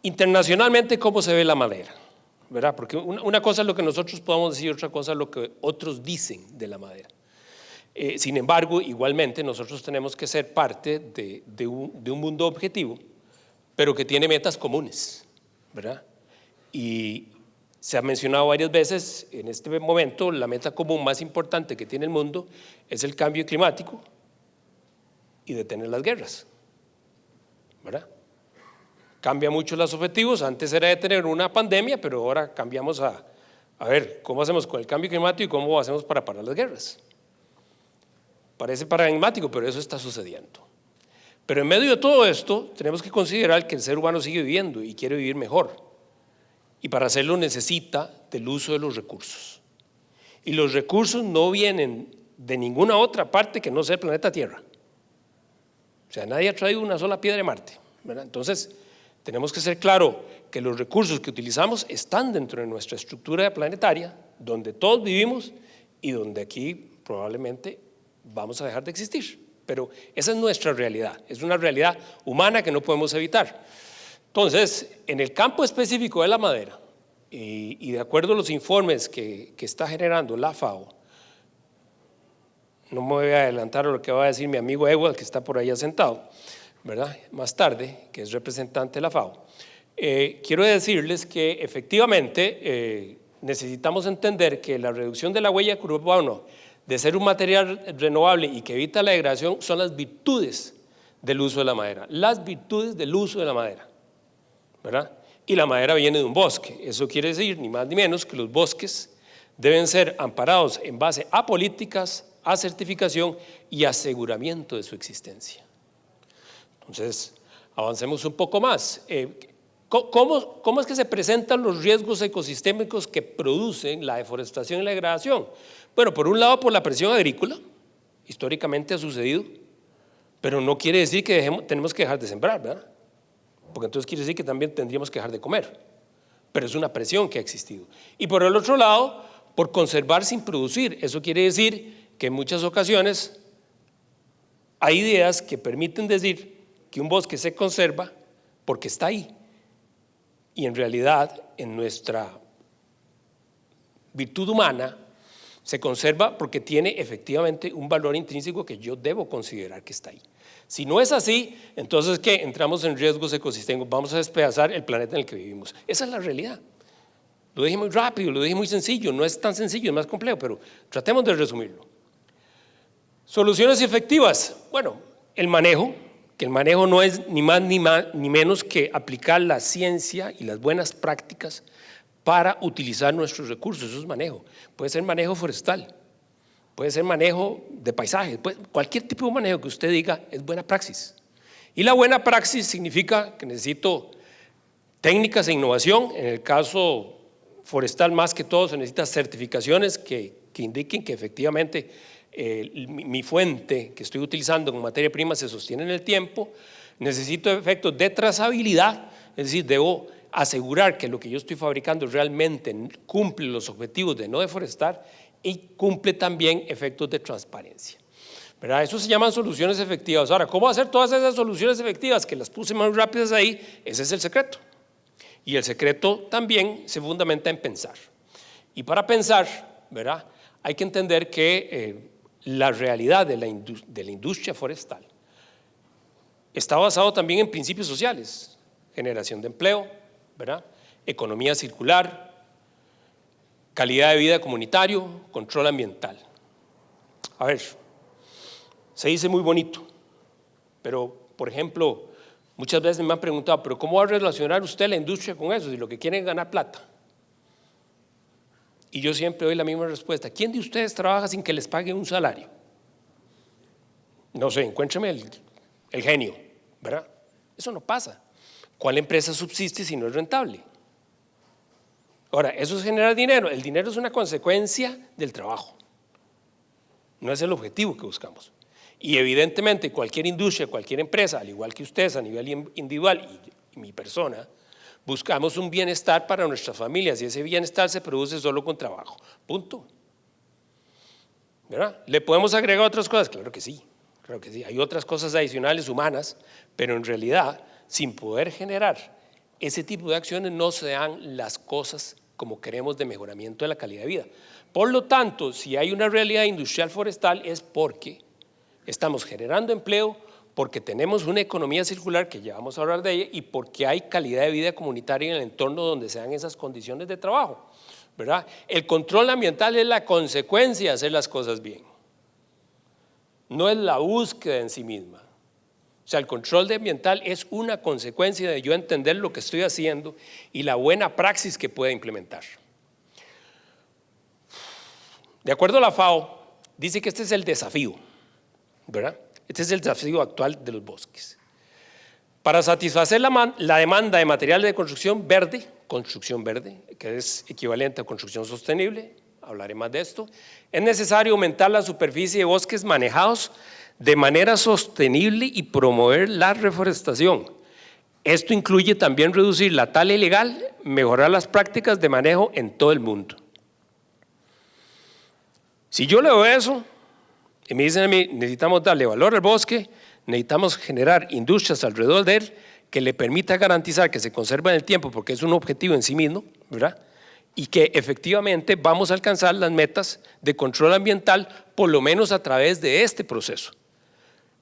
Internacionalmente, ¿cómo se ve la madera? ¿Verdad? Porque una cosa es lo que nosotros podamos decir, otra cosa es lo que otros dicen de la madera. Sin embargo, igualmente nosotros tenemos que ser parte de un mundo objetivo, pero que tiene metas comunes, ¿verdad? Y se ha mencionado varias veces, en este momento la meta común más importante que tiene el mundo es el cambio climático y detener las guerras, ¿verdad? Cambia mucho los objetivos, antes era detener una pandemia, pero ahora cambiamos a ver cómo hacemos con el cambio climático y cómo hacemos para parar las guerras. Parece paradigmático, pero eso está sucediendo. Pero en medio de todo esto, tenemos que considerar que el ser humano sigue viviendo y quiere vivir mejor. Y para hacerlo necesita del uso de los recursos. Y los recursos no vienen de ninguna otra parte que no sea el planeta Tierra. O sea, nadie ha traído una sola piedra de Marte, ¿verdad? Entonces, tenemos que ser claros que los recursos que utilizamos están dentro de nuestra estructura planetaria, donde todos vivimos y donde aquí probablemente vamos a dejar de existir. Pero esa es nuestra realidad, es una realidad humana que no podemos evitar. Entonces, en el campo específico de la madera, y de acuerdo a los informes que está generando la FAO, no me voy a adelantar a lo que va a decir mi amigo Ewald, que está por ahí sentado, ¿verdad? Más tarde, que es representante de la FAO, quiero decirles que efectivamente necesitamos entender que la reducción de la huella de carbono, de ser un material renovable y que evita la degradación, son las virtudes del uso de la madera, las virtudes del uso de la madera, ¿verdad? Y la madera viene de un bosque, eso quiere decir ni más ni menos que los bosques deben ser amparados en base a políticas, a certificación y aseguramiento de su existencia. Entonces, avancemos un poco más. ¿Cómo es que se presentan los riesgos ecosistémicos que producen la deforestación y la degradación? Bueno, por un lado por la presión agrícola, históricamente ha sucedido, pero no quiere decir que tenemos que dejar de sembrar, ¿verdad? Porque entonces quiere decir que también tendríamos que dejar de comer, pero es una presión que ha existido. Y por el otro lado, por conservar sin producir, eso quiere decir que en muchas ocasiones hay ideas que permiten decir que un bosque se conserva porque está ahí, y en realidad en nuestra virtud humana se conserva porque tiene efectivamente un valor intrínseco que yo debo considerar que está ahí. Si no es así, entonces ¿qué? Entramos en riesgos ecosistémicos, vamos a despedazar el planeta en el que vivimos. Esa es la realidad. Lo dije muy rápido, lo dije muy sencillo, no es tan sencillo, es más complejo, pero tratemos de resumirlo. Soluciones efectivas, bueno, el manejo, que el manejo no es ni más ni menos que aplicar la ciencia y las buenas prácticas para utilizar nuestros recursos. Eso es manejo. Puede ser manejo forestal, puede ser manejo de paisajes, cualquier tipo de manejo que usted diga es buena praxis. Y la buena praxis significa que necesito técnicas e innovación. En el caso forestal, más que todo, se necesitan certificaciones que indiquen que efectivamente mi fuente que estoy utilizando en materia prima se sostiene en el tiempo. Necesito efectos de trazabilidad, es decir, debo asegurar que lo que yo estoy fabricando realmente cumple los objetivos de no deforestar y cumple también efectos de transparencia, ¿verdad? Eso se llaman soluciones efectivas. Ahora, ¿cómo hacer todas esas soluciones efectivas? Que las puse más rápidas ahí, ese es el secreto. Y el secreto también se fundamenta en pensar. Y para pensar, ¿verdad?, hay que entender que la realidad de la industria forestal está basado también en principios sociales, generación de empleo, ¿verdad?, economía circular, calidad de vida comunitario, control ambiental. A ver, se dice muy bonito, pero por ejemplo, muchas veces me han preguntado, pero ¿cómo va a relacionar usted la industria con eso si lo que quieren es ganar plata? Y yo siempre doy la misma respuesta. ¿Quién de ustedes trabaja sin que les pague un salario? No sé, encuéntreme el genio, ¿verdad? Eso no pasa. ¿Cuál empresa subsiste si no es rentable? Ahora, ¿eso es generar dinero? El dinero es una consecuencia del trabajo, no es el objetivo que buscamos. Y evidentemente cualquier industria, cualquier empresa, al igual que ustedes a nivel individual y mi persona, buscamos un bienestar para nuestras familias y ese bienestar se produce solo con trabajo, punto. ¿Verdad? ¿Le podemos agregar otras cosas? Claro que sí, hay otras cosas adicionales humanas, pero en realidad sin poder generar ese tipo de acciones no se dan las cosas como queremos de mejoramiento de la calidad de vida. Por lo tanto, si hay una realidad industrial forestal es porque estamos generando empleo, porque tenemos una economía circular, que ya vamos a hablar de ella, y porque hay calidad de vida comunitaria en el entorno donde se dan esas condiciones de trabajo, ¿verdad? El control ambiental es la consecuencia de hacer las cosas bien, no es la búsqueda en sí misma. O sea, el control ambiental es una consecuencia de yo entender lo que estoy haciendo y la buena praxis que pueda implementar. De acuerdo a la FAO, dice que este es el desafío, ¿verdad? Este es el desafío actual de los bosques. Para satisfacer la demanda de materiales de construcción verde, que es equivalente a construcción sostenible, hablaré más de esto, es necesario aumentar la superficie de bosques manejados de manera sostenible y promover la reforestación. Esto incluye también reducir la tala ilegal, mejorar las prácticas de manejo en todo el mundo. Si yo leo eso y me dicen a mí, necesitamos darle valor al bosque, necesitamos generar industrias alrededor de él que le permita garantizar que se conserva en el tiempo, porque es un objetivo en sí mismo, ¿verdad? Y que efectivamente vamos a alcanzar las metas de control ambiental, por lo menos a través de este proceso.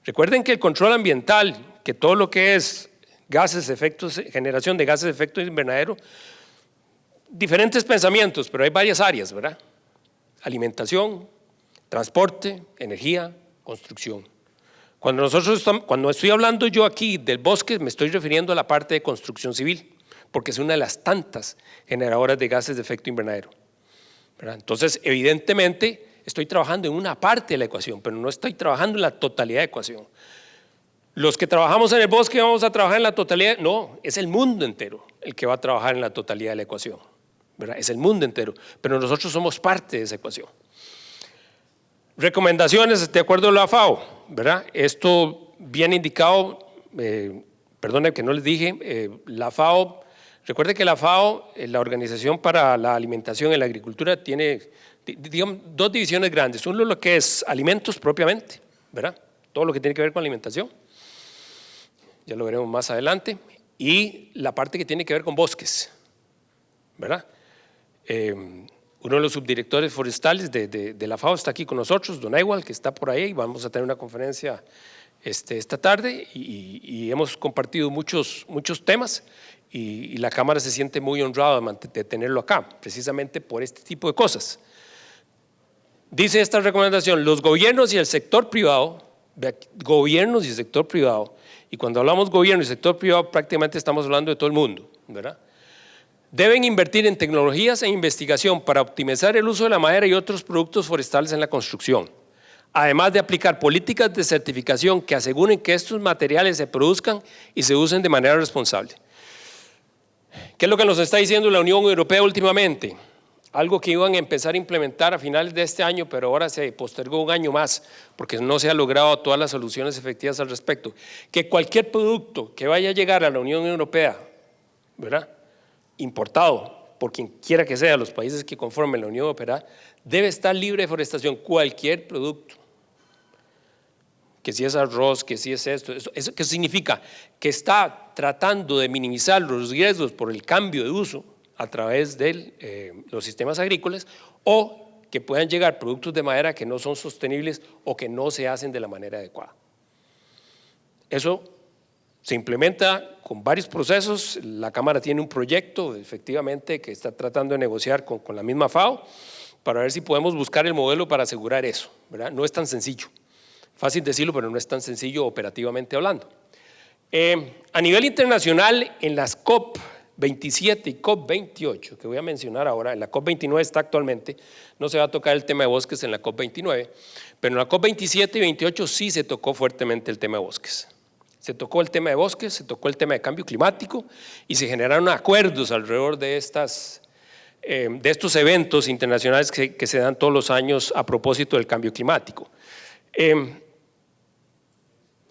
Recuerden que el control ambiental, que todo lo que es generación de gases de efecto invernadero, diferentes pensamientos, pero hay varias áreas, ¿verdad? Alimentación, transporte, energía, construcción. Cuando estoy hablando yo aquí del bosque, me estoy refiriendo a la parte de construcción civil, porque es una de las tantas generadoras de gases de efecto invernadero, ¿verdad? Entonces, evidentemente, estoy trabajando en una parte de la ecuación, pero no estoy trabajando en la totalidad de la ecuación. Los que trabajamos en el bosque vamos a trabajar en la totalidad, no, es el mundo entero el que va a trabajar en la totalidad de la ecuación, ¿verdad? Es el mundo entero, pero nosotros somos parte de esa ecuación. Recomendaciones de acuerdo a la FAO, ¿verdad? Esto bien indicado, perdone que no les dije, la FAO, recuerde que la FAO, la Organización para la Alimentación y la Agricultura, tiene, digamos, dos divisiones grandes. Uno lo que es alimentos propiamente, ¿verdad? Todo lo que tiene que ver con alimentación, ya lo veremos más adelante, y la parte que tiene que ver con bosques, ¿verdad? Uno de los subdirectores forestales de la FAO está aquí con nosotros, don Ewald, que está por ahí, vamos a tener una conferencia esta tarde y hemos compartido muchos temas y la Cámara se siente muy honrada de tenerlo acá, precisamente por este tipo de cosas. Dice esta recomendación, los gobiernos y el sector privado, y cuando hablamos gobierno y sector privado prácticamente estamos hablando de todo el mundo, ¿verdad? Deben invertir en tecnologías e investigación para optimizar el uso de la madera y otros productos forestales en la construcción, además de aplicar políticas de certificación que aseguren que estos materiales se produzcan y se usen de manera responsable. ¿Qué es lo que nos está diciendo la Unión Europea últimamente? Algo que iban a empezar a implementar a finales de este año, pero ahora se postergó un año más porque no se han logrado todas las soluciones efectivas al respecto. Que cualquier producto que vaya a llegar a la Unión Europea, ¿verdad?, importado por quien quiera que sea, los países que conformen la Unión Europea, debe estar libre de deforestación, cualquier producto. Que si es arroz, que si es esto, ¿eso qué significa? Que está tratando de minimizar los riesgos por el cambio de uso a través de los sistemas agrícolas o que puedan llegar productos de madera que no son sostenibles o que no se hacen de la manera adecuada. Eso se implementa con varios procesos, la Cámara tiene un proyecto efectivamente que está tratando de negociar con la misma FAO para ver si podemos buscar el modelo para asegurar eso, ¿verdad? No es tan sencillo, fácil decirlo, pero no es tan sencillo operativamente hablando. A nivel internacional, en las COP27 y COP28, que voy a mencionar ahora, en la COP29 está actualmente, no se va a tocar el tema de bosques en la COP29, pero en la COP27 y 28 sí se tocó fuertemente el tema de bosques. Se tocó el tema de bosques, se tocó el tema de cambio climático y se generaron acuerdos alrededor de estos eventos internacionales que se dan todos los años a propósito del cambio climático.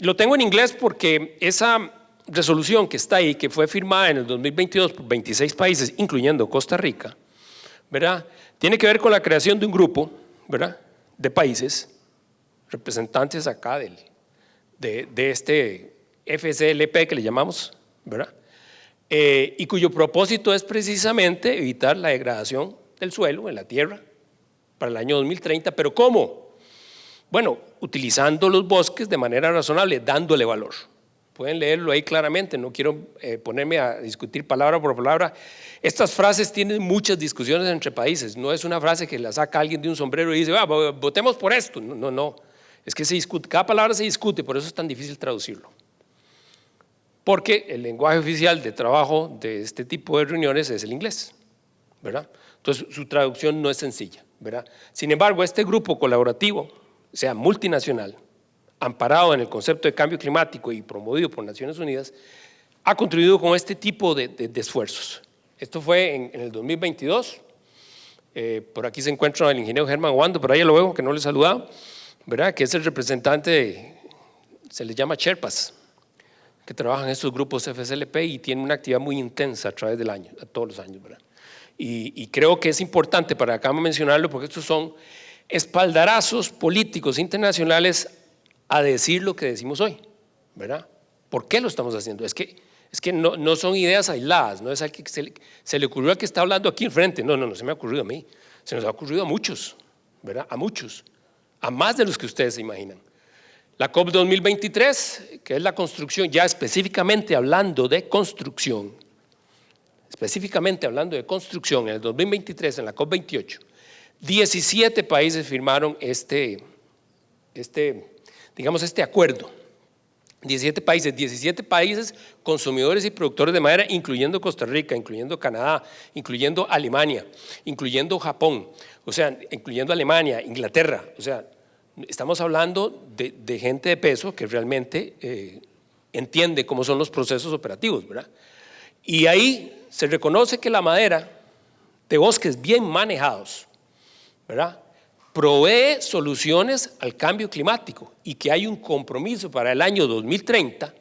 Lo tengo en inglés porque esa resolución que está ahí, que fue firmada en el 2022 por 26 países, incluyendo Costa Rica, ¿verdad?, tiene que ver con la creación de un grupo, ¿verdad?, de países, representantes acá de este FCLP que le llamamos, ¿verdad?, y cuyo propósito es precisamente evitar la degradación del suelo en la tierra para el año 2030. ¿Pero cómo? Bueno, utilizando los bosques de manera razonable, dándole valor. Pueden leerlo ahí claramente, no quiero ponerme a discutir palabra por palabra. Estas frases tienen muchas discusiones entre países, no es una frase que la saca alguien de un sombrero y dice, votemos por esto. No, no, es que se discute, cada palabra se discute, por eso es tan difícil traducirlo. Porque el lenguaje oficial de trabajo de este tipo de reuniones es el inglés, ¿verdad? Entonces su traducción no es sencilla, ¿verdad? Sin embargo, este grupo colaborativo, sea multinacional, amparado en el concepto de cambio climático y promovido por Naciones Unidas, ha contribuido con este tipo de esfuerzos. Esto fue en el 2022, por aquí se encuentra el ingeniero Germán Wando, por ahí lo veo, que no le he saludado, ¿verdad? Que es el representante, se le llama Sherpas, que trabajan en estos grupos FSLP y tienen una actividad muy intensa a través del año, a todos los años, ¿verdad? Y creo que es importante para acá mencionarlo porque estos son espaldarazos políticos internacionales a decir lo que decimos hoy, ¿verdad? ¿Por qué lo estamos haciendo? Es que no son ideas aisladas, no es al que se le ocurrió al que está hablando aquí enfrente, no se me ha ocurrido a mí, se nos ha ocurrido a muchos, ¿verdad? A muchos, a más de los que ustedes se imaginan. La COP 2023, que es la construcción, ya específicamente hablando de construcción, en el 2023, en la COP 28, 17 países firmaron este acuerdo. 17 países consumidores y productores de madera, incluyendo Costa Rica, incluyendo Canadá, incluyendo Alemania, incluyendo Japón, o sea, incluyendo Alemania, Inglaterra, o sea, estamos hablando de gente de peso que realmente entiende cómo son los procesos operativos, ¿verdad? Y ahí se reconoce que la madera de bosques bien manejados, ¿verdad?, provee soluciones al cambio climático y que hay un compromiso para el año 2030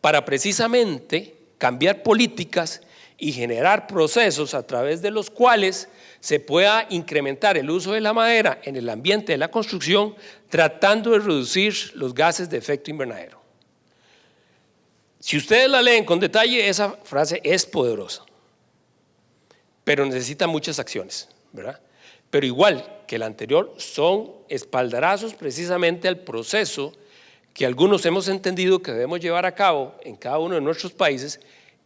para precisamente cambiar políticas y generar procesos a través de los cuales se pueda incrementar el uso de la madera en el ambiente de la construcción, tratando de reducir los gases de efecto invernadero. Si ustedes la leen con detalle, esa frase es poderosa, pero necesita muchas acciones, ¿verdad? Pero igual que el anterior, son espaldarazos precisamente al proceso que algunos hemos entendido que debemos llevar a cabo en cada uno de nuestros países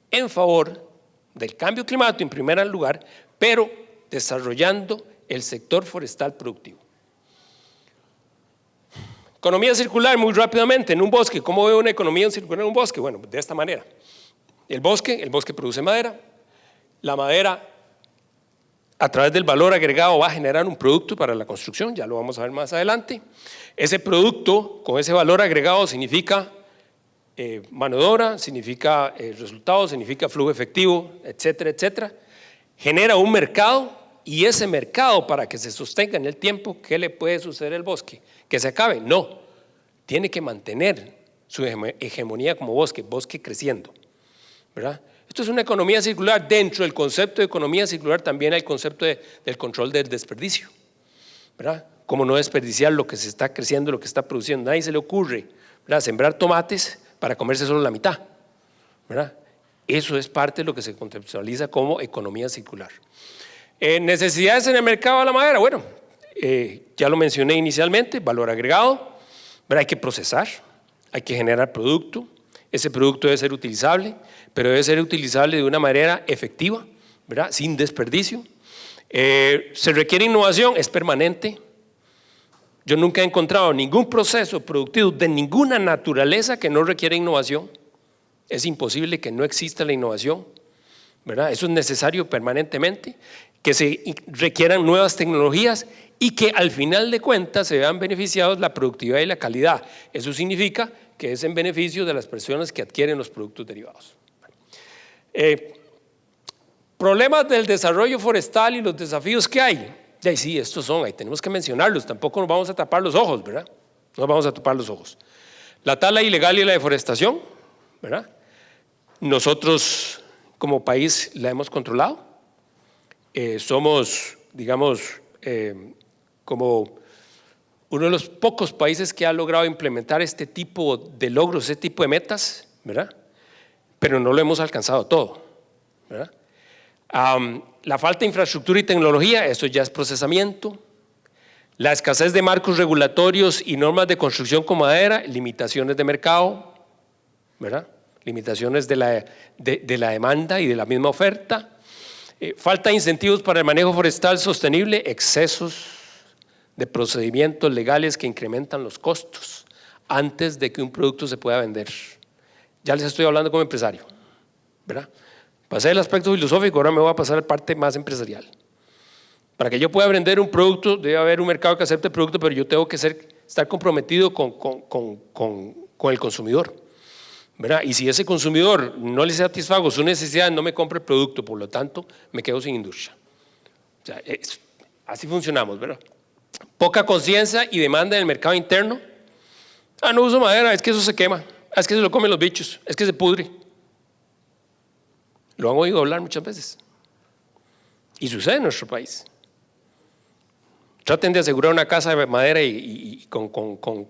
en favor del cambio climático en primer lugar, pero desarrollando el sector forestal productivo. Economía circular, muy rápidamente, en un bosque. ¿Cómo veo una economía circular en un bosque? Bueno, de esta manera. El bosque produce madera, la madera a través del valor agregado va a generar un producto para la construcción, ya lo vamos a ver más adelante. Ese producto con ese valor agregado significa mano de obra, significa resultados, significa flujo efectivo, etcétera, etcétera. Genera un mercado y ese mercado, para que se sostenga en el tiempo, ¿qué le puede suceder al bosque? ¿Que se acabe? No, tiene que mantener su hegemonía como bosque creciendo, ¿verdad? Esto es una economía circular. Dentro del concepto de economía circular también hay el concepto del control del desperdicio, ¿verdad? Cómo no desperdiciar lo que se está creciendo, lo que está produciendo. Nadie se le ocurre, ¿verdad?, sembrar tomates para comerse solo la mitad, ¿verdad? Eso es parte de lo que se conceptualiza como economía circular. Necesidades en el mercado de la madera. Bueno, ya lo mencioné inicialmente, valor agregado, ¿verdad? Hay que procesar, hay que generar producto. Ese producto debe ser utilizable, pero debe ser utilizable de una manera efectiva, ¿verdad?, sin desperdicio. Se requiere innovación, es permanente. Yo nunca he encontrado ningún proceso productivo de ninguna naturaleza que no requiera innovación. Es imposible que no exista la innovación, ¿verdad? Eso es necesario permanentemente, que se requieran nuevas tecnologías y que al final de cuentas se vean beneficiados la productividad y la calidad. Eso significa que es en beneficio de las personas que adquieren los productos derivados. Problemas del desarrollo forestal y los desafíos que hay. Ya, sí, estos son, ahí tenemos que mencionarlos, tampoco nos vamos a tapar los ojos, ¿verdad? No nos vamos a tapar los ojos. La tala ilegal y la deforestación, ¿verdad? Nosotros como país la hemos controlado. Somos, digamos, como uno de los pocos países que ha logrado implementar este tipo de logros, este tipo de metas, ¿verdad? Pero no lo hemos alcanzado todo, ¿verdad? La falta de infraestructura y tecnología, eso ya es procesamiento. La escasez de marcos regulatorios y normas de construcción con madera, limitaciones de mercado, ¿verdad? Limitaciones de la demanda y de la misma oferta. Falta de incentivos para el manejo forestal sostenible, excesos de procedimientos legales que incrementan los costos antes de que un producto se pueda vender. Ya les estoy hablando como empresario, ¿verdad? Pasé el aspecto filosófico, ahora me voy a pasar a la parte más empresarial. Para que yo pueda vender un producto, debe haber un mercado que acepte el producto, pero yo tengo que estar comprometido con el consumidor, ¿verdad? Y si ese consumidor no le satisfago su necesidad, no me compra el producto, por lo tanto, me quedo sin industria. O sea, así funcionamos, ¿verdad? Poca conciencia y demanda en el mercado interno. No uso madera, es que eso se quema, es que se lo comen los bichos, es que se pudre. Lo han oído hablar muchas veces. Y sucede en nuestro país. Traten de asegurar una casa de madera con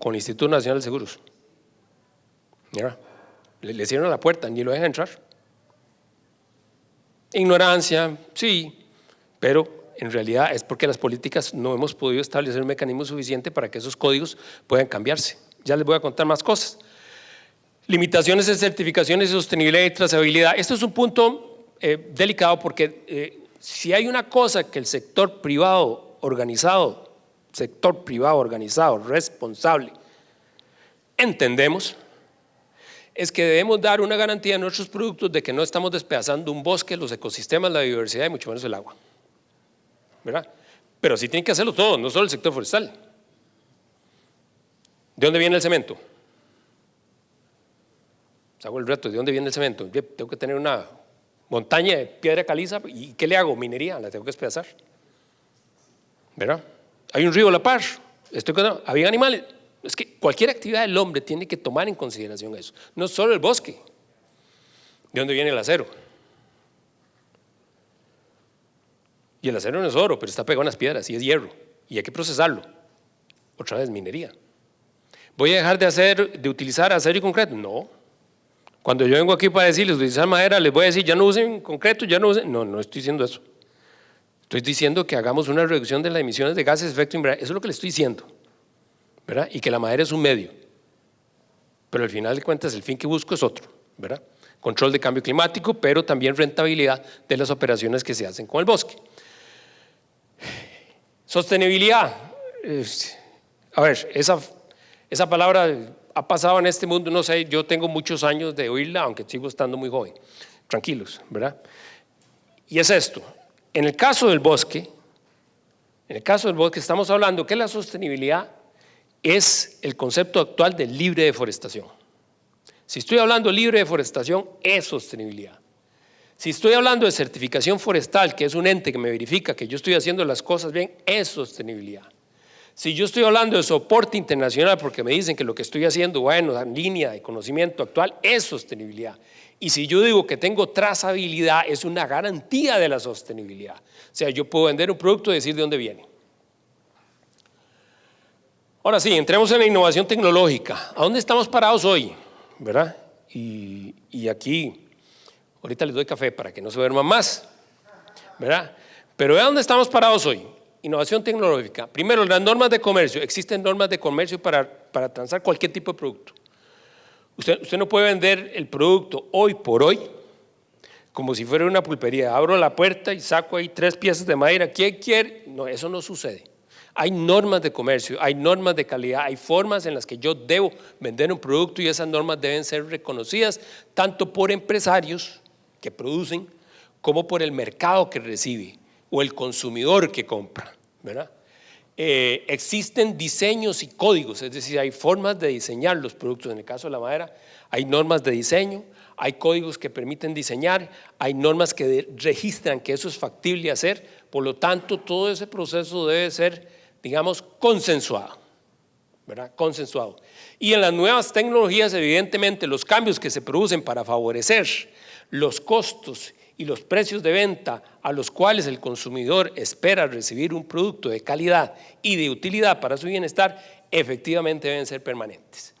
el Instituto Nacional de Seguros. Mira, le cierran la puerta, ni lo dejan entrar. Ignorancia, sí, pero en realidad es porque las políticas no hemos podido establecer un mecanismo suficiente para que esos códigos puedan cambiarse. Ya les voy a contar más cosas. Limitaciones en certificaciones de sostenibilidad y trazabilidad. Esto es un punto delicado porque si hay una cosa que el sector privado organizado, responsable, entendemos, es que debemos dar una garantía a nuestros productos de que no estamos despedazando un bosque, los ecosistemas, la biodiversidad y mucho menos el agua, ¿verdad? Pero sí tienen que hacerlo todo, no solo el sector forestal. ¿De dónde viene el cemento? Hago el reto, ¿de dónde viene el cemento? Tengo que tener una montaña de piedra caliza, ¿y qué le hago? Minería, la tengo que despedazar, ¿verdad? Hay un río La Paz, había animales. Es que cualquier actividad del hombre tiene que tomar en consideración eso, no solo el bosque. ¿De dónde viene el acero? Y el acero no es oro, pero está pegado a unas piedras y es hierro, y hay que procesarlo. Otra vez, minería. ¿Voy a dejar de utilizar acero y concreto? No. Cuando yo vengo aquí para decirles utilizar madera, les voy a decir ya no usen concreto, ya no usen. No, no estoy diciendo eso. Estoy diciendo que hagamos una reducción de las emisiones de gases de efecto invernadero. Eso es lo que le estoy diciendo, ¿verdad? Y que la madera es un medio. Pero al final de cuentas el fin que busco es otro, ¿verdad? Control de cambio climático, pero también rentabilidad de las operaciones que se hacen con el bosque. Sostenibilidad. A ver, esa palabra ha pasado en este mundo, no sé, yo tengo muchos años de oírla, aunque sigo estando muy joven. Tranquilos, ¿verdad? Y es esto. En el caso del bosque, estamos hablando que la sostenibilidad es el concepto actual de libre deforestación. Si estoy hablando de libre deforestación, es sostenibilidad. Si estoy hablando de certificación forestal, que es un ente que me verifica que yo estoy haciendo las cosas bien, es sostenibilidad. Si yo estoy hablando de soporte internacional porque me dicen que lo que estoy haciendo, bueno, en línea de conocimiento actual, es sostenibilidad. Y si yo digo que tengo trazabilidad, es una garantía de la sostenibilidad. O sea, yo puedo vender un producto y decir de dónde viene. Ahora sí, entremos en la innovación tecnológica. ¿A dónde estamos parados hoy? ¿Verdad? Y aquí, ahorita les doy café para que no se duerman más, ¿verdad? Pero ¿a dónde estamos parados hoy? Innovación tecnológica. Primero, las normas de comercio. Existen normas de comercio para transar cualquier tipo de producto. Usted no puede vender el producto hoy por hoy como si fuera una pulpería. Abro la puerta y saco ahí 3 piezas de madera. ¿Quién quiere? No, eso no sucede. Hay normas de comercio, hay normas de calidad, hay formas en las que yo debo vender un producto y esas normas deben ser reconocidas tanto por empresarios que producen como por el mercado que recibe o el consumidor que compra, ¿verdad? Existen diseños y códigos, es decir, hay formas de diseñar los productos. En el caso de la madera hay normas de diseño, hay códigos que permiten diseñar, hay normas que registran que eso es factible hacer, por lo tanto todo ese proceso debe ser, digamos, consensuado, ¿verdad? Consensuado. Y en las nuevas tecnologías, evidentemente, los cambios que se producen para favorecer los costos y los precios de venta a los cuales el consumidor espera recibir un producto de calidad y de utilidad para su bienestar, efectivamente deben ser permanentes,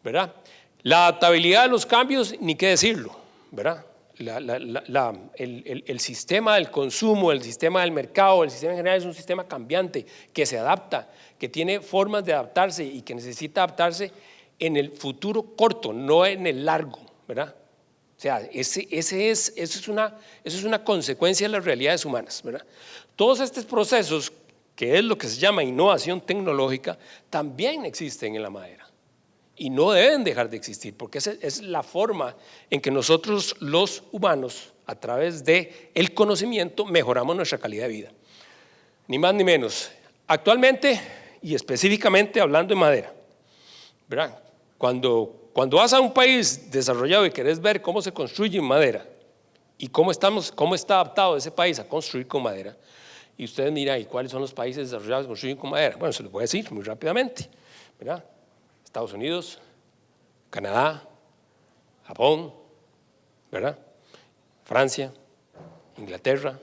¿verdad? La adaptabilidad a los cambios, ni qué decirlo, ¿verdad? el sistema del consumo, el sistema del mercado, el sistema en general es un sistema cambiante que se adapta, que tiene formas de adaptarse y que necesita adaptarse en el futuro corto, no en el largo, ¿verdad? O sea, eso es una consecuencia de las realidades humanas, ¿verdad? Todos estos procesos, que es lo que se llama innovación tecnológica, también existen en la madera. Y no deben dejar de existir, porque esa es la forma en que nosotros los humanos, a través del conocimiento, mejoramos nuestra calidad de vida. Ni más ni menos. Actualmente, y específicamente hablando de madera, ¿verdad? Cuando vas a un país desarrollado y querés ver cómo se construye en madera y cómo está adaptado ese país a construir con madera, y ustedes miran, ¿y cuáles son los países desarrollados que construyen con madera? Bueno, se los voy a decir muy rápidamente, ¿verdad? Estados Unidos, Canadá, Japón, ¿verdad? Francia, Inglaterra,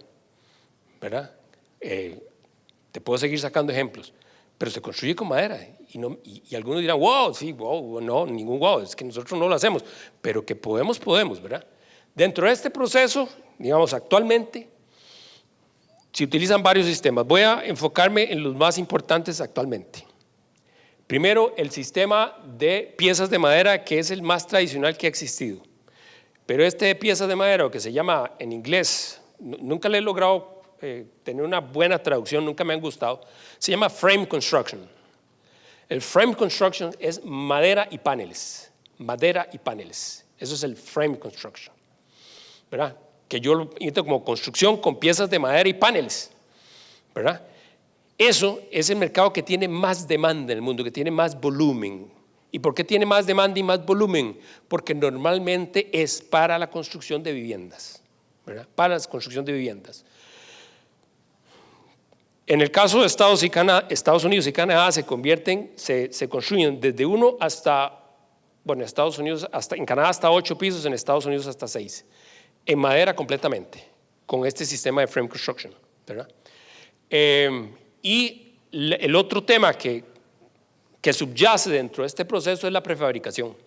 ¿verdad? Te puedo seguir sacando ejemplos, pero se construye con madera y algunos dirán, wow, sí, wow, no, ningún wow, es que nosotros no lo hacemos, pero que podemos, ¿verdad? Dentro de este proceso, digamos, actualmente, se utilizan varios sistemas. Voy a enfocarme en los más importantes actualmente. Primero, el sistema de piezas de madera, que es el más tradicional que ha existido. Pero este de piezas de madera, que se llama en inglés, nunca le he logrado tener una buena traducción, nunca me han gustado, se llama frame construction. El frame construction es madera y paneles, eso es el frame construction, ¿verdad? Que yo lo entiendo como construcción con piezas de madera y paneles, ¿verdad? Eso es el mercado que tiene más demanda en el mundo, que tiene más volumen. ¿Y por qué tiene más demanda y más volumen? Porque normalmente es para la construcción de viviendas, ¿verdad? Para la construcción de viviendas. En el caso de Estados Unidos y Canadá se construyen desde 1 hasta, bueno, Estados Unidos en Canadá hasta 8 pisos, en Estados Unidos hasta 6, en madera completamente, con este sistema de frame construction, ¿verdad? Y el otro tema que subyace dentro de este proceso es la prefabricación.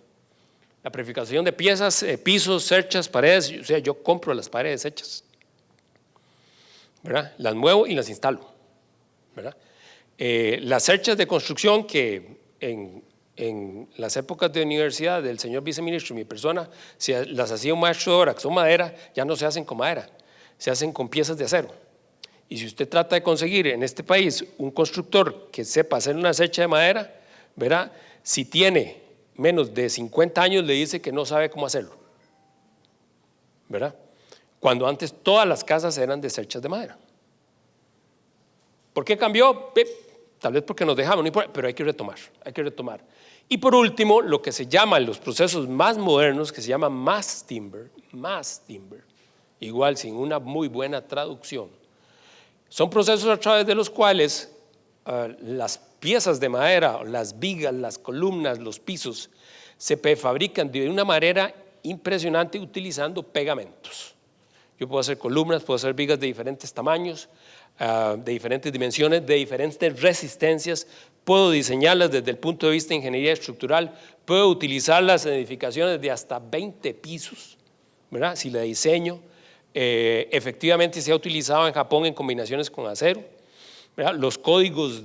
La prefabricación de piezas, pisos, cerchas, paredes. O sea, yo compro las paredes hechas, ¿verdad? Las muevo y las instalo, ¿verdad? Las cerchas de construcción que en las épocas de universidad del señor viceministro y mi persona, si las hacía un maestro de obra, que son madera, ya no se hacen con madera, se hacen con piezas de acero. Y si usted trata de conseguir en este país un constructor que sepa hacer una cercha de madera, verá, si tiene menos de 50 años le dice que no sabe cómo hacerlo, ¿verdad? Cuando antes todas las casas eran de cerchas de madera. ¿Por qué cambió? Tal vez porque nos dejamos, pero hay que retomar. Y por último, lo que se llama los procesos más modernos, que se llama mass timber, igual sin una muy buena traducción. Son procesos a través de los cuales las piezas de madera, las vigas, las columnas, los pisos, se prefabrican de una manera impresionante utilizando pegamentos. Yo puedo hacer columnas, puedo hacer vigas de diferentes tamaños, de diferentes dimensiones, de diferentes resistencias, puedo diseñarlas desde el punto de vista de ingeniería estructural, puedo utilizarlas en edificaciones de hasta 20 pisos, ¿verdad? Si la diseño. Efectivamente se ha utilizado en Japón en combinaciones con acero, ¿verdad? Los códigos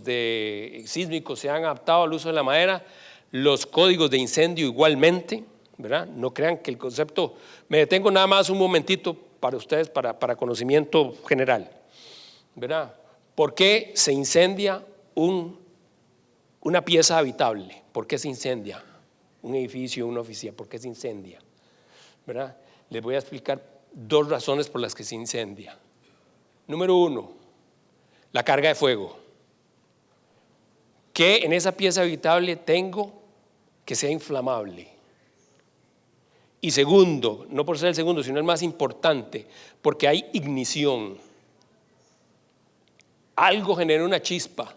sísmicos se han adaptado al uso de la madera, los códigos de incendio igualmente, ¿verdad? No crean que el concepto, me detengo nada más un momentito para ustedes, para conocimiento general, ¿verdad? ¿Por qué se incendia una pieza habitable? ¿Por qué se incendia un edificio, una oficina? ¿Por qué se incendia? ¿Verdad? Les voy a explicar 2 razones por las que se incendia. Número 1, la carga de fuego. Que en esa pieza habitable tengo que sea inflamable. Y segundo, no por ser el segundo, sino el más importante, porque hay ignición. Algo genera una chispa,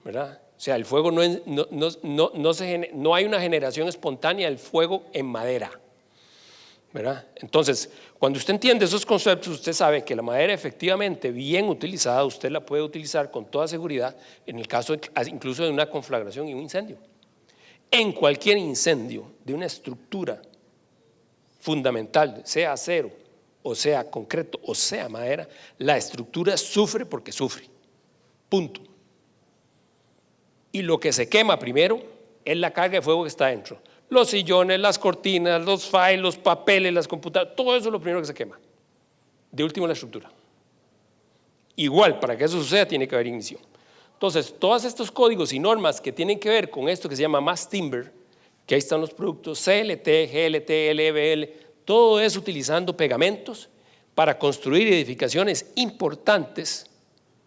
¿verdad? O sea, el fuego no hay una generación espontánea del fuego en madera, ¿verdad? Entonces, cuando usted entiende esos conceptos, usted sabe que la madera efectivamente bien utilizada, usted la puede utilizar con toda seguridad en el caso incluso de una conflagración y un incendio. En cualquier incendio de una estructura fundamental, sea acero, o sea concreto, o sea madera, la estructura sufre porque sufre. Punto. Y lo que se quema primero es la carga de fuego que está dentro. Los sillones, las cortinas, los files, los papeles, las computadoras, todo eso es lo primero que se quema. De último, la estructura. Igual, para que eso suceda, tiene que haber ignición. Entonces, todos estos códigos y normas que tienen que ver con esto que se llama mass timber, que ahí están los productos CLT, GLT, LBL, todo eso utilizando pegamentos para construir edificaciones importantes,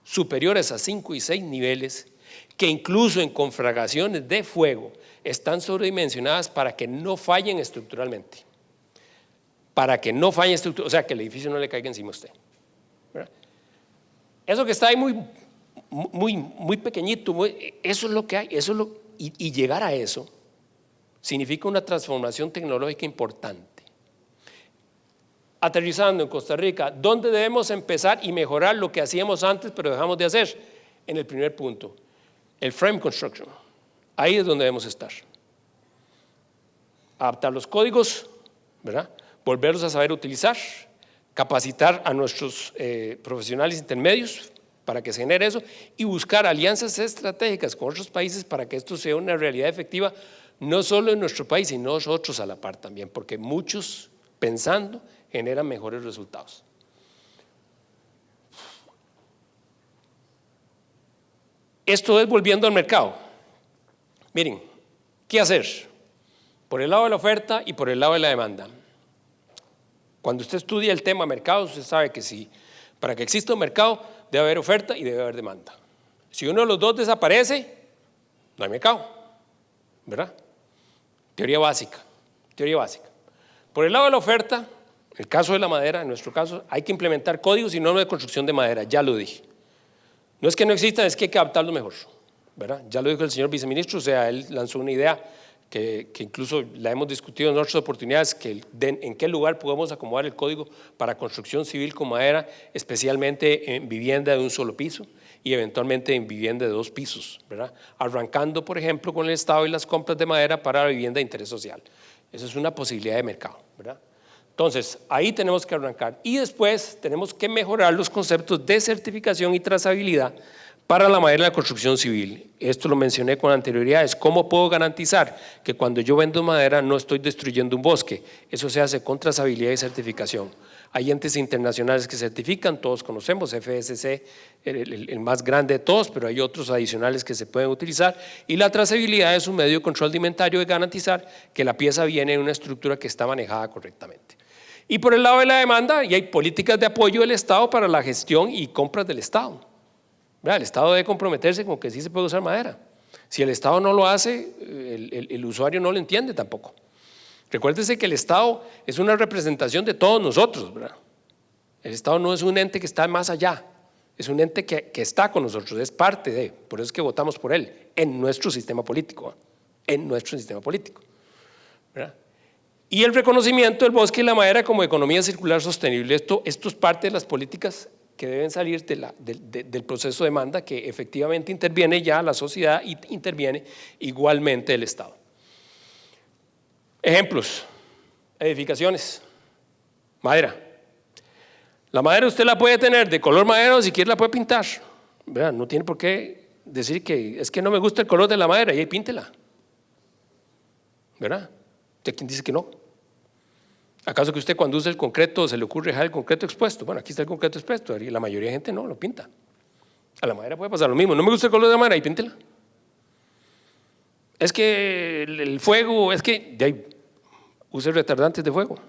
superiores a 5 y 6 niveles, que incluso en conflagraciones de fuego están sobredimensionadas para que no fallen estructuralmente. Para que no fallen estructuralmente, o sea, que el edificio no le caiga encima a usted. ¿Verdad? Eso que está ahí muy pequeñito, eso es lo que hay, y llegar a eso significa una transformación tecnológica importante. Aterrizando en Costa Rica, ¿dónde debemos empezar y mejorar lo que hacíamos antes pero dejamos de hacer? En el primer punto, el frame construction. Ahí es donde debemos estar. Adaptar los códigos, ¿verdad? Volverlos a saber utilizar, capacitar a nuestros profesionales intermedios para que se genere eso y buscar alianzas estratégicas con otros países para que esto sea una realidad efectiva, no solo en nuestro país, sino nosotros a la par también, porque muchos pensando generan mejores resultados. Esto es volviendo al mercado. Miren, ¿qué hacer? Por el lado de la oferta y por el lado de la demanda. Cuando usted estudia el tema mercado, usted sabe que sí, para que exista un mercado debe haber oferta y debe haber demanda. Si uno de los dos desaparece, no hay mercado, ¿verdad? Teoría básica. Por el lado de la oferta, el caso de la madera, en nuestro caso, hay que implementar códigos y normas de construcción de madera, ya lo dije. No es que no existan, es que hay que adaptarlo mejor, ¿verdad? Ya lo dijo el señor viceministro, o sea, él lanzó una idea que incluso la hemos discutido en otras oportunidades, que en qué lugar podemos acomodar el código para construcción civil con madera, especialmente en vivienda de un solo piso y eventualmente en vivienda de 2 pisos, ¿verdad? Arrancando, por ejemplo, con el Estado y las compras de madera para la vivienda de interés social. Esa es una posibilidad de mercado, ¿verdad? Entonces, ahí tenemos que arrancar y después tenemos que mejorar los conceptos de certificación y trazabilidad para la madera de la construcción civil. Esto lo mencioné con anterioridad, es cómo puedo garantizar que cuando yo vendo madera no estoy destruyendo un bosque. Eso se hace con trazabilidad y certificación. Hay entes internacionales que certifican, todos conocemos, FSC, el más grande de todos, pero hay otros adicionales que se pueden utilizar, y la trazabilidad es un medio de control de inventario de garantizar que la pieza viene en una estructura que está manejada correctamente. Y por el lado de la demanda, y hay políticas de apoyo del Estado para la gestión y compras del Estado. El Estado debe comprometerse con que sí se puede usar madera. Si el Estado no lo hace, el usuario no lo entiende tampoco. Recuérdese que el Estado es una representación de todos nosotros, ¿verdad? El Estado no es un ente que está más allá, es un ente que está con nosotros, es parte de, por eso es que votamos por él, en nuestro sistema político, ¿verdad? Y el reconocimiento del bosque y la madera como economía circular sostenible, esto es parte de las políticas que deben salir del proceso de demanda, que efectivamente interviene ya la sociedad y interviene igualmente el Estado. Ejemplos, edificaciones, madera. La madera usted la puede tener de color madera o si quiere la puede pintar. ¿Verdad? No tiene por qué decir que es que no me gusta el color de la madera y ahí píntela. ¿Verdad? ¿Usted quién dice que no? ¿Acaso que usted cuando usa el concreto se le ocurre dejar el concreto expuesto? Bueno, aquí está el concreto expuesto y la mayoría de gente no lo pinta. A la madera puede pasar lo mismo. No me gusta el color de la madera y píntela. Es que el fuego, es que de ahí, use retardantes de fuego.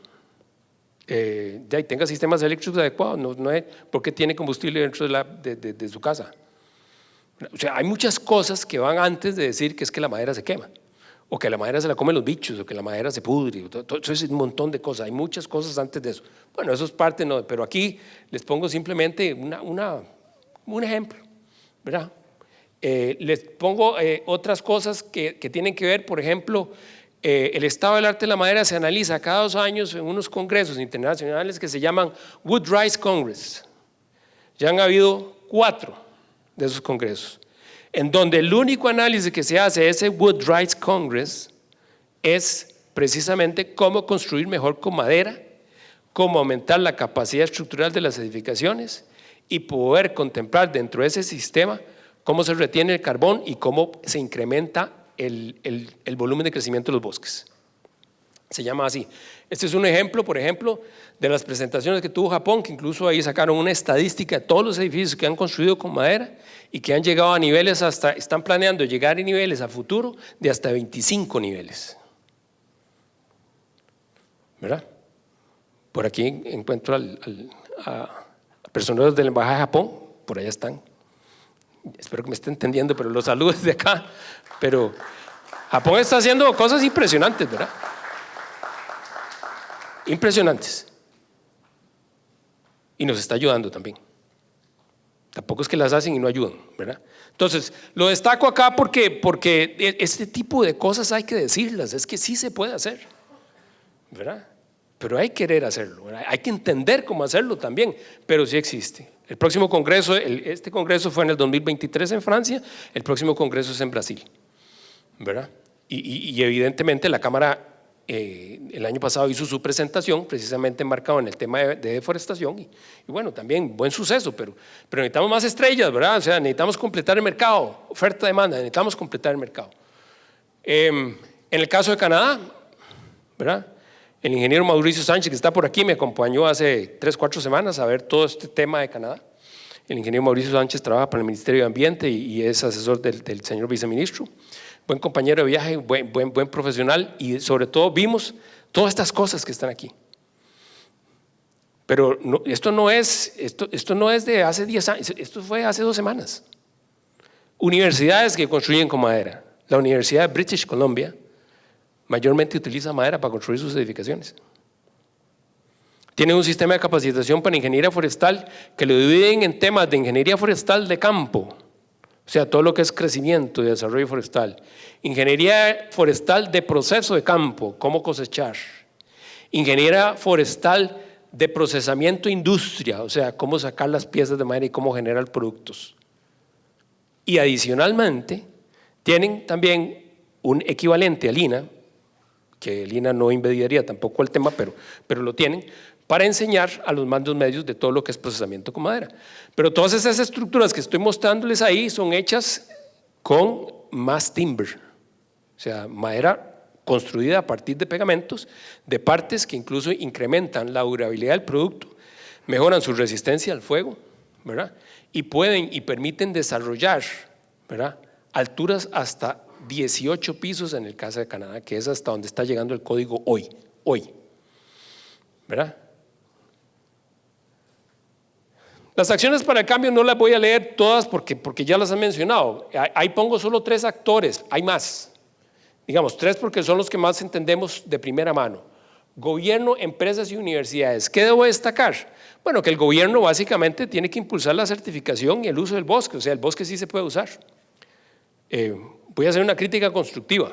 De ahí, tenga sistemas eléctricos adecuados. No es porque tiene combustible dentro de su casa. O sea, hay muchas cosas que van antes de decir que es que la madera se quema, o que la madera se la comen los bichos, o que la madera se pudre, eso es un montón de cosas, hay muchas cosas antes de eso. Bueno, eso es parte, no, pero aquí les pongo simplemente un ejemplo, ¿verdad? Les pongo otras cosas que tienen que ver, por ejemplo, el estado del arte de la madera se analiza cada 2 años en unos congresos internacionales que se llaman Wood Rights Congress. Ya han habido 4 de esos congresos, en donde el único análisis que se hace de ese Wood Rights Congress es precisamente cómo construir mejor con madera, cómo aumentar la capacidad estructural de las edificaciones y poder contemplar dentro de ese sistema cómo se retiene el carbón y cómo se incrementa el volumen de crecimiento de los bosques. Se llama así. Este es un ejemplo, por ejemplo, de las presentaciones que tuvo Japón, que incluso ahí sacaron una estadística de todos los edificios que han construido con madera y que han llegado a niveles están planeando llegar a niveles a futuro de hasta 25 niveles. ¿Verdad? Por aquí encuentro a personeros de la Embajada de Japón, por allá están. Espero que me estén entendiendo, pero los saludo desde acá. Pero Japón está haciendo cosas impresionantes, ¿verdad? Impresionantes. Y nos está ayudando también. Tampoco es que las hacen y no ayudan, ¿verdad? Entonces, lo destaco acá porque este tipo de cosas hay que decirlas, es que sí se puede hacer, ¿verdad? Pero hay que querer hacerlo, ¿verdad? Hay que entender cómo hacerlo también, pero sí existe. El próximo congreso, este congreso fue en el 2023 en Francia, el próximo congreso es en Brasil, ¿verdad? Y evidentemente la Cámara el año pasado hizo su presentación precisamente enmarcado en el tema de deforestación y bueno, también buen suceso, pero necesitamos más estrellas, ¿verdad? O sea, necesitamos completar el mercado, oferta-demanda, necesitamos completar el mercado. En el caso de Canadá, ¿verdad? El ingeniero Mauricio Sánchez, que está por aquí, me acompañó hace 3 o 4 semanas a ver todo este tema de Canadá. El ingeniero Mauricio Sánchez trabaja para el Ministerio de Ambiente y es asesor del señor viceministro. Buen compañero de viaje, buen profesional y sobre todo vimos todas estas cosas que están aquí. Pero no, esto no es de hace 10 años, esto fue hace 2 semanas. Universidades que construyen con madera. La Universidad de British Columbia mayormente utiliza madera para construir sus edificaciones. Tienen un sistema de capacitación para ingeniería forestal que lo dividen en temas de ingeniería forestal de campo, o sea, todo lo que es crecimiento y desarrollo forestal. Ingeniería forestal de proceso de campo, cómo cosechar. Ingeniería forestal de procesamiento industria, o sea, cómo sacar las piezas de madera y cómo generar productos. Y adicionalmente, tienen también un equivalente al INA, que el INA no invadiría tampoco el tema, pero lo tienen, para enseñar a los mandos medios de todo lo que es procesamiento con madera. Pero todas esas estructuras que estoy mostrándoles ahí son hechas con mass timber, o sea, madera construida a partir de pegamentos, de partes que incluso incrementan la durabilidad del producto, mejoran su resistencia al fuego, ¿verdad? Y pueden y permiten desarrollar, ¿verdad?, alturas hasta 18 pisos en el caso de Canadá, que es hasta donde está llegando el código hoy, ¿verdad? Las acciones para el cambio no las voy a leer todas porque ya las han mencionado. Ahí pongo solo 3 actores, hay más. Digamos 3 porque son los que más entendemos de primera mano. Gobierno, empresas y universidades. ¿Qué debo destacar? Bueno, que el gobierno básicamente tiene que impulsar la certificación y el uso del bosque, o sea, el bosque sí se puede usar. Voy a hacer una crítica constructiva.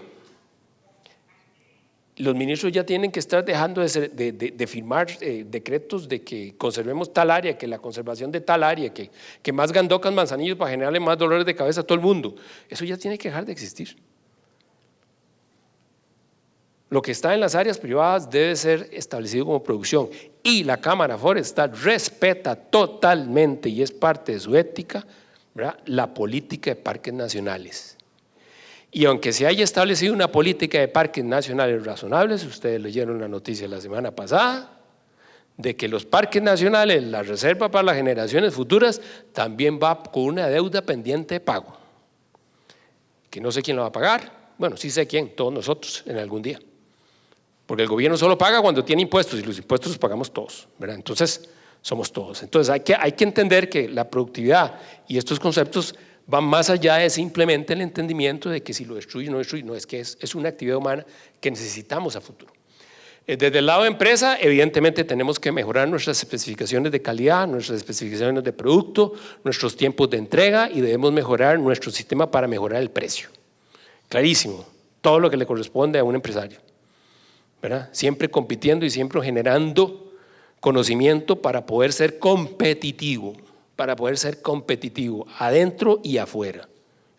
Los ministros ya tienen que estar dejando de firmar decretos de que conservemos tal área, que la conservación de tal área, que más gandocas, manzanillos para generarle más dolores de cabeza a todo el mundo. Eso ya tiene que dejar de existir. Lo que está en las áreas privadas debe ser establecido como producción y la Cámara Forestal respeta totalmente y es parte de su ética, ¿verdad?, la política de parques nacionales. Y aunque se haya establecido una política de parques nacionales razonables, ustedes leyeron la noticia la semana pasada, de que los parques nacionales, la reserva para las generaciones futuras, también va con una deuda pendiente de pago. Que no sé quién lo va a pagar, bueno, sí sé quién, todos nosotros en algún día. Porque el gobierno solo paga cuando tiene impuestos y los impuestos los pagamos todos, ¿verdad? Entonces, somos todos. Entonces, hay que entender que la productividad y estos conceptos van más allá de simplemente el entendimiento de que si lo destruye o no destruye, no, es que es una actividad humana que necesitamos a futuro. Desde el lado de empresa, evidentemente tenemos que mejorar nuestras especificaciones de calidad, nuestras especificaciones de producto, nuestros tiempos de entrega y debemos mejorar nuestro sistema para mejorar el precio. Clarísimo, todo lo que le corresponde a un empresario, ¿verdad? Siempre compitiendo y siempre generando conocimiento para poder ser competitivo. Adentro y afuera.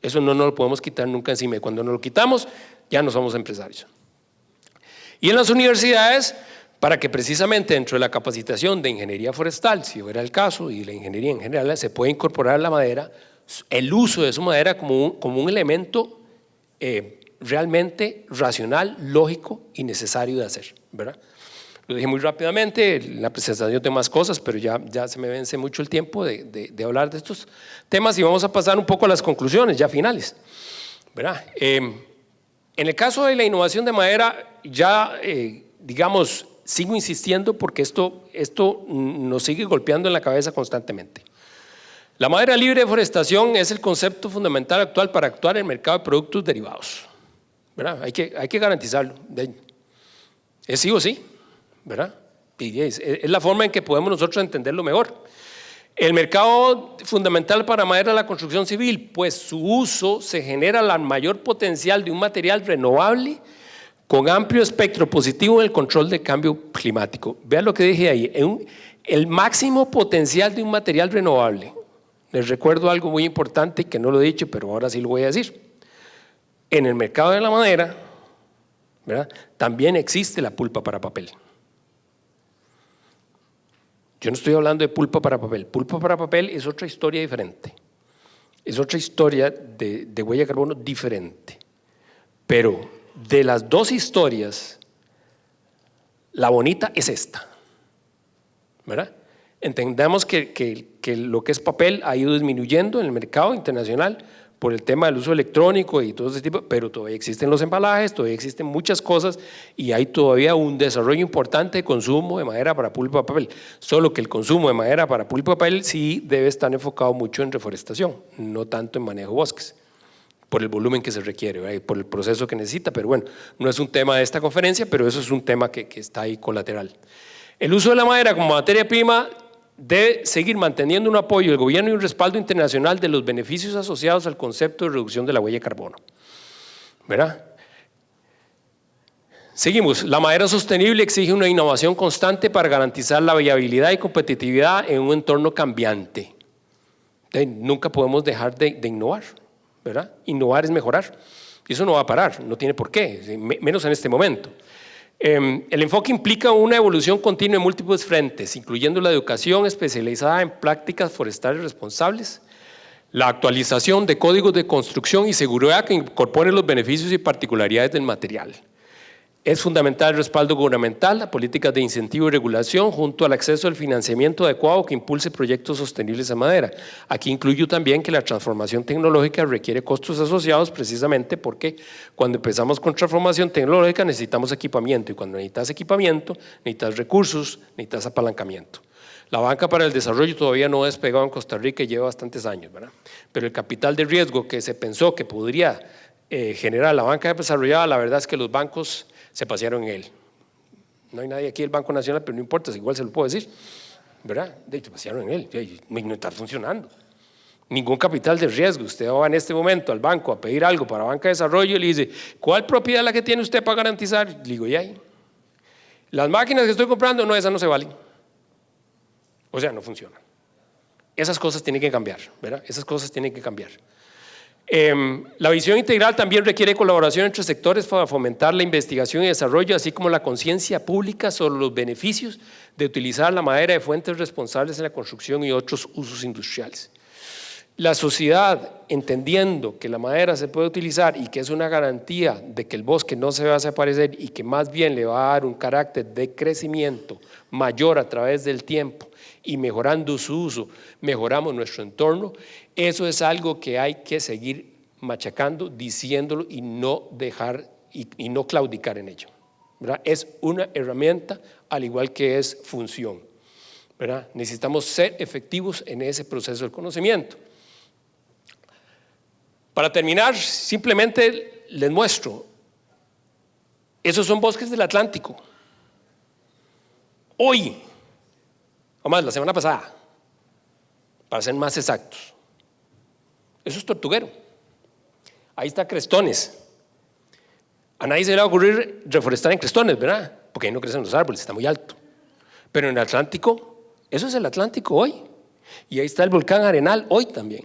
Eso no nos lo podemos quitar nunca encima y cuando nos lo quitamos ya no somos empresarios. Y en las universidades, para que precisamente dentro de la capacitación de ingeniería forestal, si fuera el caso, y la ingeniería en general, se puede incorporar la madera, el uso de su madera como un elemento realmente racional, lógico y necesario de hacer, ¿verdad? Lo dije muy rápidamente, en la presentación de más cosas, pero ya se me vence mucho el tiempo de hablar de estos temas y vamos a pasar un poco a las conclusiones ya finales, ¿verdad? En el caso de la innovación de madera, ya digamos, sigo insistiendo porque esto nos sigue golpeando en la cabeza constantemente. La madera libre de forestación es el concepto fundamental actual para actuar en el mercado de productos derivados, ¿verdad? Hay que garantizarlo, es sí o sí, ¿verdad? Y es la forma en que podemos nosotros entenderlo mejor. El mercado fundamental para madera de la construcción civil, pues su uso se genera el mayor potencial de un material renovable con amplio espectro positivo en el control del cambio climático. Vean lo que dije ahí, el máximo potencial de un material renovable. Les recuerdo algo muy importante que no lo he dicho, pero ahora sí lo voy a decir. En el mercado de la madera, ¿verdad?, también existe la pulpa para papel. Yo no estoy hablando de pulpa para papel. Pulpa para papel es otra historia diferente. Es otra historia de huella de carbono diferente. Pero de las dos historias, la bonita es esta, ¿verdad? Entendamos que lo que es papel ha ido disminuyendo en el mercado internacional por el tema del uso electrónico y todo ese tipo, pero todavía existen los embalajes, todavía existen muchas cosas y hay todavía un desarrollo importante de consumo de madera para pulpa de papel. Solo que el consumo de madera para pulpa de papel sí debe estar enfocado mucho en reforestación, no tanto en manejo de bosques, por el volumen que se requiere, ¿verdad?, y por el proceso que necesita. Pero bueno, no es un tema de esta conferencia, pero eso es un tema que está ahí colateral. El uso de la madera como materia prima debe seguir manteniendo un apoyo del gobierno y un respaldo internacional de los beneficios asociados al concepto de reducción de la huella de carbono, ¿verdad? Seguimos. La madera sostenible exige una innovación constante para garantizar la viabilidad y competitividad en un entorno cambiante. Nunca podemos dejar de innovar, ¿verdad? Innovar es mejorar. Y eso no va a parar, no tiene por qué, menos en este momento. El enfoque implica una evolución continua en múltiples frentes, incluyendo la educación especializada en prácticas forestales responsables, la actualización de códigos de construcción y seguridad que incorporen los beneficios y particularidades del material. Es fundamental el respaldo gubernamental, las políticas de incentivo y regulación, junto al acceso al financiamiento adecuado que impulse proyectos sostenibles en madera. Aquí incluyo también que la transformación tecnológica requiere costos asociados, precisamente porque cuando empezamos con transformación tecnológica necesitamos equipamiento, y cuando necesitas equipamiento, necesitas recursos, necesitas apalancamiento. La banca para el desarrollo todavía no ha despegado en Costa Rica y lleva bastantes años, ¿verdad? Pero el capital de riesgo que se pensó que podría generar la banca desarrollada, la verdad es que los bancos se pasearon en él. No hay nadie aquí del Banco Nacional, pero no importa, igual se lo puedo decir, ¿verdad? De hecho, se pasearon en él, no está funcionando. Ningún capital de riesgo. Usted va en este momento al banco a pedir algo para banca de desarrollo y le dice, ¿cuál propiedad es la que tiene usted para garantizar? Le digo, ¿y ahí? Las máquinas que estoy comprando, no, esas no se valen. O sea, no funcionan. Esas cosas tienen que cambiar, ¿verdad? Esas cosas tienen que cambiar. La visión integral también requiere colaboración entre sectores para fomentar la investigación y desarrollo, así como la conciencia pública sobre los beneficios de utilizar la madera de fuentes responsables en la construcción y otros usos industriales. La sociedad, entendiendo que la madera se puede utilizar y que es una garantía de que el bosque no se va a desaparecer y que más bien le va a dar un carácter de crecimiento mayor a través del tiempo y mejorando su uso, mejoramos nuestro entorno, eso es algo que hay que seguir machacando, diciéndolo y no dejar y no claudicar en ello, ¿verdad? Es una herramienta al igual que es función, ¿verdad? Necesitamos ser efectivos en ese proceso del conocimiento. Para terminar, simplemente les muestro, esos son bosques del Atlántico. Hoy, o más, la semana pasada, para ser más exactos, eso es Tortuguero. Ahí está Crestones. A nadie se le va a ocurrir reforestar en Crestones, ¿verdad? Porque ahí no crecen los árboles, está muy alto. Pero en el Atlántico, eso es el Atlántico hoy. Y ahí está el volcán Arenal hoy también.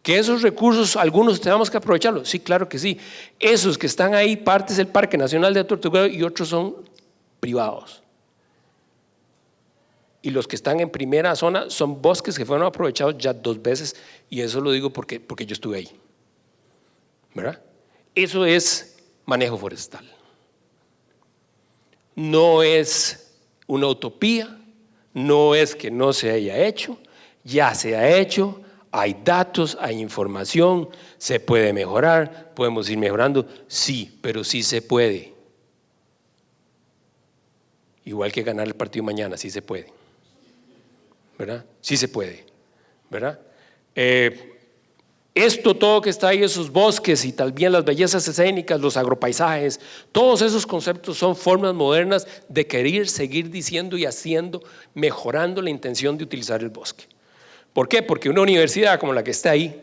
Que esos recursos, algunos tenemos que aprovecharlos. Sí, claro que sí. Esos que están ahí, parte es el Parque Nacional de Tortuguero y otros son privados. Y los que están en primera zona son bosques que fueron aprovechados ya 2 veces, y eso lo digo porque yo estuve ahí, ¿verdad? Eso es manejo forestal. No es una utopía, no es que no se haya hecho, ya se ha hecho. Hay datos, hay información, se puede mejorar, podemos ir mejorando, sí, pero sí se puede. Igual que ganar el partido mañana, sí se puede, ¿verdad? Sí se puede, ¿verdad? Esto todo que está ahí, esos bosques y también las bellezas escénicas, los agropaisajes, todos esos conceptos son formas modernas de querer seguir diciendo y haciendo, mejorando la intención de utilizar el bosque. ¿Por qué? Porque una universidad como la que está ahí,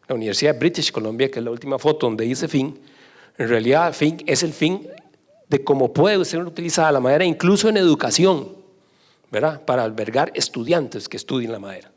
la Universidad de British Columbia, que es la última foto donde dice fin, en realidad fin es el fin de cómo puede ser utilizada la madera incluso en educación, ¿verdad? Para albergar estudiantes que estudien la madera.